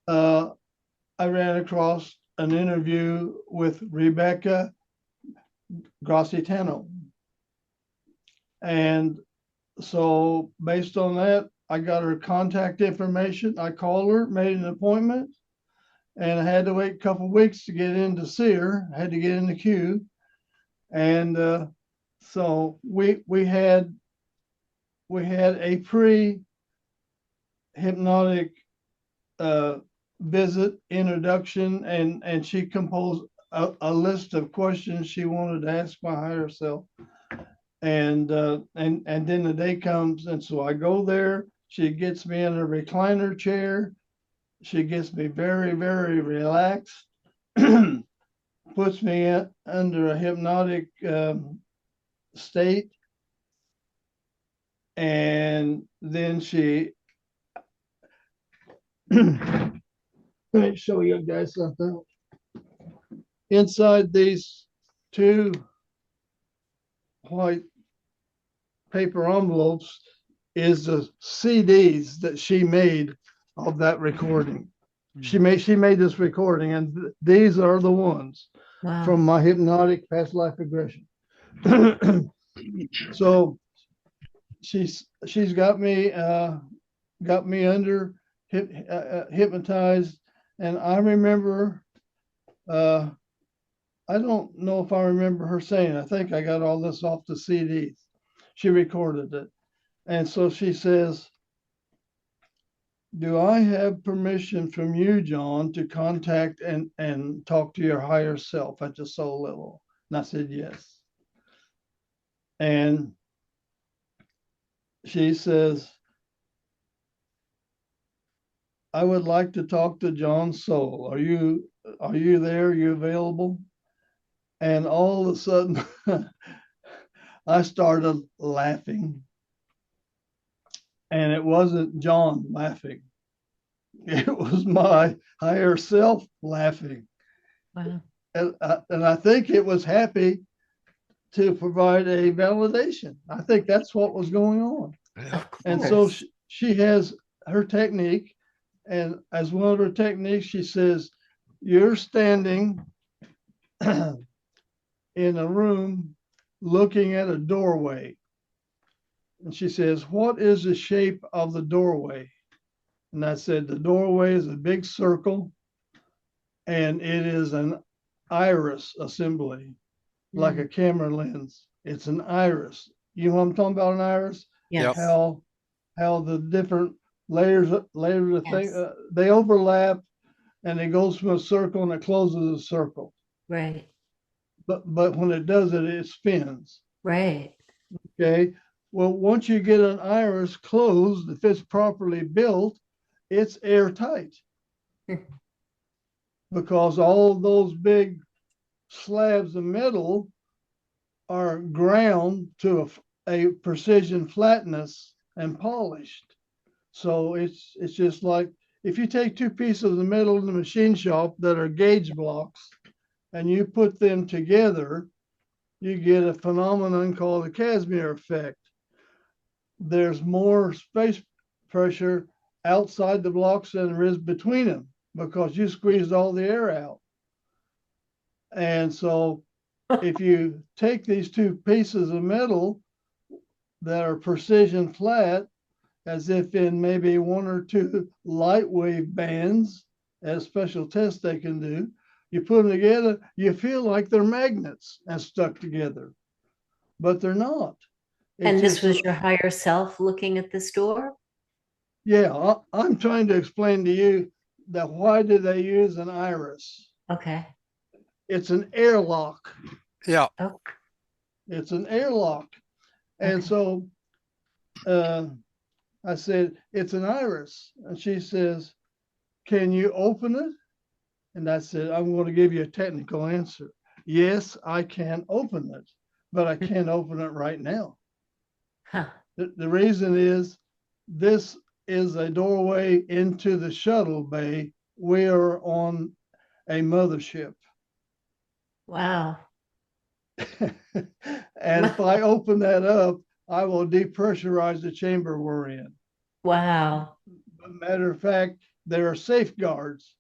S3: I ran across an interview with Rebecca Grassitano. And so based on that, I got her contact information. I called her, made an appointment, and I had to wait a couple of weeks to get in to see her. I had to get in the queue. And so we had a pre-hypnotic visit, introduction, and she composed a list of questions she wanted to ask my higher self. And then the day comes, and so I go there. She gets me in a recliner chair. She gets me very, very relaxed, puts me under a hypnotic state. And then let me show you guys something. Inside these two white paper envelopes is the CDs that she made of that recording. She made this recording, and these are the ones from my hypnotic past life regression. So she's got me under hypnotized, and I remember I don't know if I remember her saying, I think I got all this off the CDs. She recorded it. And so she says, do I have permission from you, John, to contact and talk to your higher self at the soul level? And I said, yes. And she says, I would like to talk to John's soul. Are you there? Are you available? And all of a sudden, I started laughing. And it wasn't John laughing. It was my higher self laughing.
S1: Wow.
S3: And I think it was happy to provide a validation. I think that's what was going on. And so she has her technique. And as one of her techniques, she says, you're standing in a room looking at a doorway. And she says, what is the shape of the doorway? And I said, the doorway is a big circle, and it is an iris assembly, like a camera lens. It's an iris. You know what I'm talking about, an iris?
S1: Yes.
S3: How the different layers of thing, they overlap, and it goes from a circle and it closes a circle.
S1: Right.
S3: But when it does it, it spins.
S1: Right.
S3: Okay. Well, once you get an iris closed, if it's properly built, it's airtight. because all those big slabs of metal are ground to a precision flatness and polished. So it's just like if you take two pieces of metal in the machine shop that are gauge blocks and you put them together, you get a phenomenon called the Casimir effect. There's more space pressure outside the blocks than there is between them because you squeezed all the air out. And so if you take these two pieces of metal that are precision flat, as if in maybe one or two light wave bands, as special tests they can do, you put them together, you feel like they're magnets and stuck together, but they're not.
S1: And this was your higher self looking at this door?
S3: Yeah, I'm trying to explain to you that why do they use an iris?
S1: Okay.
S3: It's an airlock.
S2: Yeah.
S1: Oh.
S3: It's an airlock. And
S1: Okay.
S3: so I said, it's an iris. And she says, can you open it? And I said, I'm going to give you a technical answer. Yes, I can open it, but I can't open it right now.
S1: Huh.
S3: The reason is this is a doorway into the shuttle bay. We are on a mothership.
S1: Wow.
S3: And if I open that up, I will depressurize the chamber we're in.
S1: Wow.
S3: Matter of fact, there are safeguards.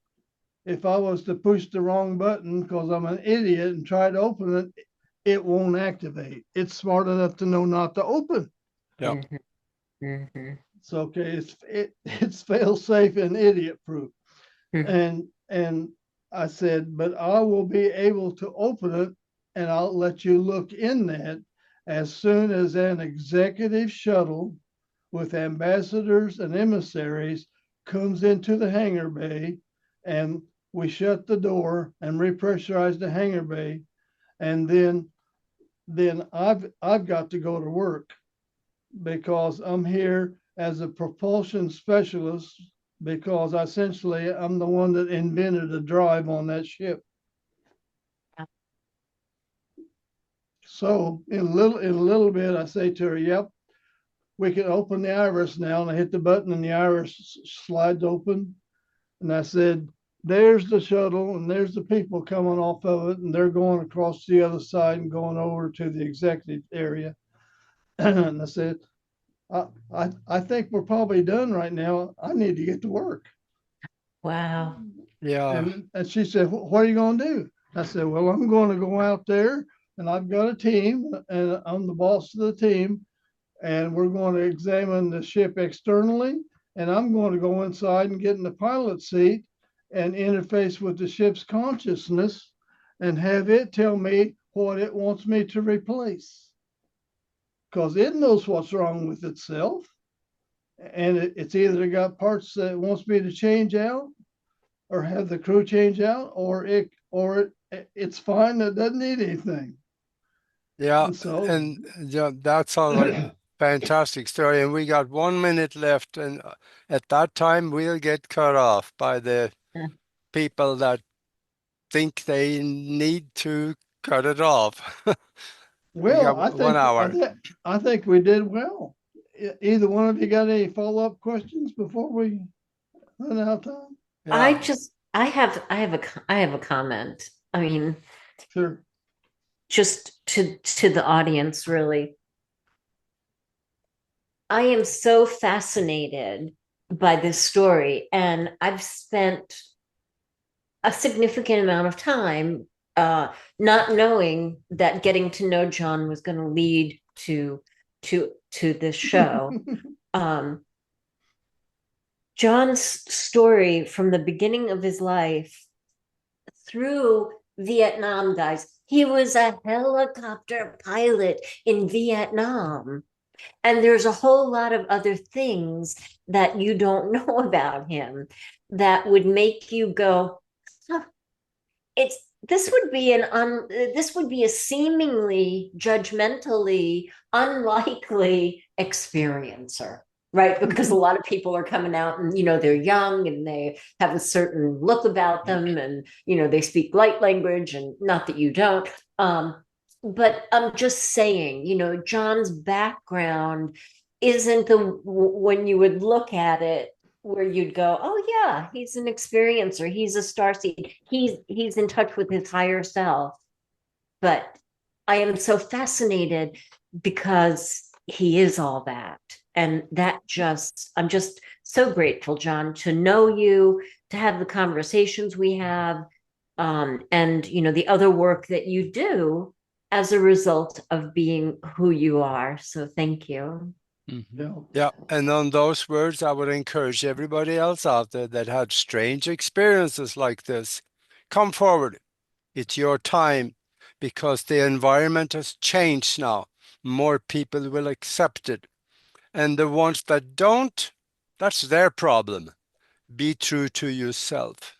S3: If I was to push the wrong button because I'm an idiot and try to open it, it won't activate. It's smart enough to know not to open.
S2: Yeah.
S1: Mm-hmm. Mm-hmm.
S3: It's okay. It's fail safe and idiot proof.
S1: Mm-hmm.
S3: And I said, but I will be able to open it and I'll let you look in that as soon as an executive shuttle with ambassadors and emissaries comes into the hangar bay, and we shut the door and repressurize the hangar bay, and then I've got to go to work because I'm here as a propulsion specialist because essentially I'm the one that invented the drive on that ship. So in a little bit, I say to her, "Yep, we can open the iris now." And I hit the button, and the iris slides open. And I said, "There's the shuttle, and there's the people coming off of it, and they're going across the other side and going over to the executive area." And I said, I think we're probably done right now. I need to get to work."
S1: Wow.
S2: Yeah.
S3: And she said, "What are you going to do?" I said, "Well, I'm going to go out there and I've got a team and I'm the boss of the team and we're going to examine the ship externally. And I'm going to go inside and get in the pilot seat and interface with the ship's consciousness and have it tell me what it wants me to replace. Because it knows what's wrong with itself. And it's either got parts that it wants me to change out or have the crew change out, or it's fine. It doesn't need anything.
S2: Yeah.
S3: So,
S2: And yeah, that sounds like a fantastic story. And we got 1 minute left. And at that time, we'll get cut off by the people that think they need to cut it off. We
S3: well,
S2: got 1 hour.
S3: I think we did well. Either one of you got any follow-up questions before we run out of time?
S1: I
S2: Yeah.
S1: just I have a comment. I mean,
S3: Sure.
S1: just to the audience, really. I am so fascinated by this story, and I've spent a significant amount of time not knowing that getting to know John was going to lead to this show. John's story from the beginning of his life through Vietnam, guys. He was a helicopter pilot in Vietnam. And there's a whole lot of other things that you don't know about him that would make you go, huh, this would be a seemingly judgmentally unlikely experiencer. right? Because a lot of people are coming out and, they're young and they have a certain look about them and, they speak light language, and not that you don't. But I'm just saying, John's background isn't when you would look at it, where you'd go, oh yeah, he's an experiencer, he's a starseed, he's in touch with his higher self. But I am so fascinated because he is all that. And I'm just so grateful, John, to know you, to have the conversations we have, and the other work that you do as a result of being who you are. So thank you.
S2: Yeah, and on those words, I would encourage everybody else out there that had strange experiences like this, come forward. It's your time, because the environment has changed now. More people will accept it. And the ones that don't, that's their problem. Be true to yourself.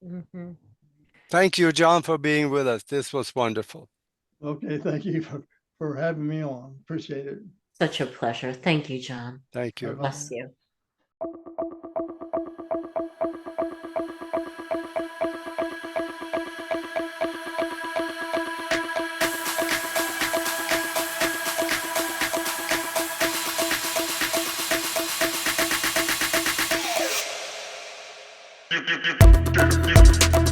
S1: Mm-hmm.
S2: Thank you, John, for being with us. This was wonderful.
S3: Okay, thank you for having me on. Appreciate it.
S1: Such a pleasure. Thank you, John.
S2: Thank you.
S1: Bless you.
S4: Thank you.